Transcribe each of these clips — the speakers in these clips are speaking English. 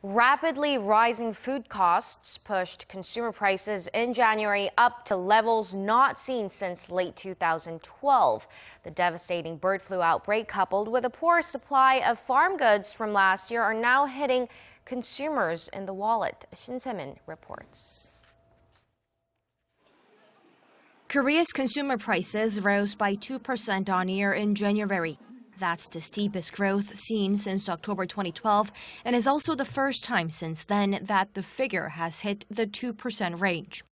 Rapidly rising food costs pushed consumer prices in January up to levels not seen since late 2012. The devastating bird flu outbreak, coupled with a poor supply of farm goods from last year, are now hitting consumers in the wallet. Shin Se-min reports. Korea's consumer prices rose by 2% on year in January. That's the steepest growth seen since October 2012 and is also the first time since then that the figure has hit the 2% range.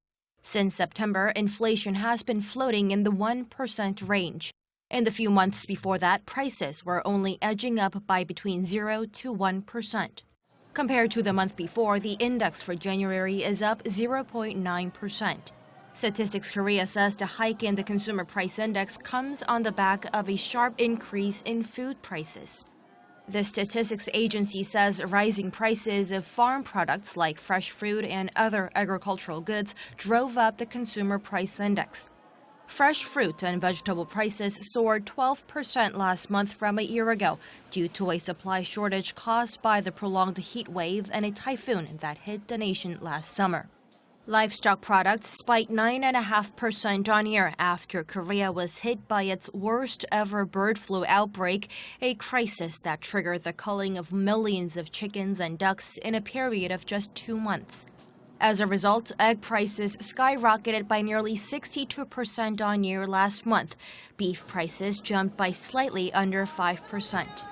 Since September, inflation has been floating in the 1% range. In the few months before that, prices were only edging up by between 0 to 1%. Compared to the month before, the index for January is up 0.9%. Statistics Korea says the hike in the consumer price index comes on the back of a sharp increase in food prices. The statistics agency says rising prices of farm products like fresh fruit and other agricultural goods drove up the consumer price index. Fresh fruit and vegetable prices soared 12% last month from a year ago due to a supply shortage caused by the prolonged heat wave and a typhoon that hit the nation last summer. Livestock products spiked 9.5% on year after Korea was hit by its worst ever bird flu outbreak, a crisis that triggered the culling of millions of chickens and ducks in a period of just 2 months. As a result, egg prices skyrocketed by nearly 62% on year last month. Beef prices jumped by slightly under 5%.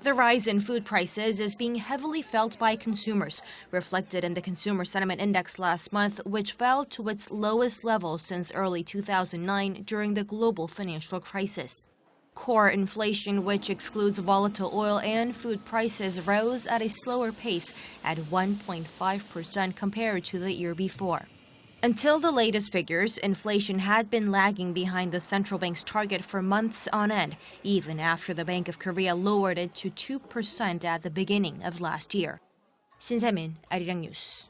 The rise in food prices is being heavily felt by consumers, reflected in the Consumer Sentiment Index last month, which fell to its lowest level since early 2009 during the global financial crisis. Core inflation, which excludes volatile oil and food prices, rose at a slower pace at 1.5% compared to the year before. Until the latest figures, inflation had been lagging behind the central bank's target for months on end, even after the Bank of Korea lowered it to 2% at the beginning of last year. Shin Se-min, Arirang News.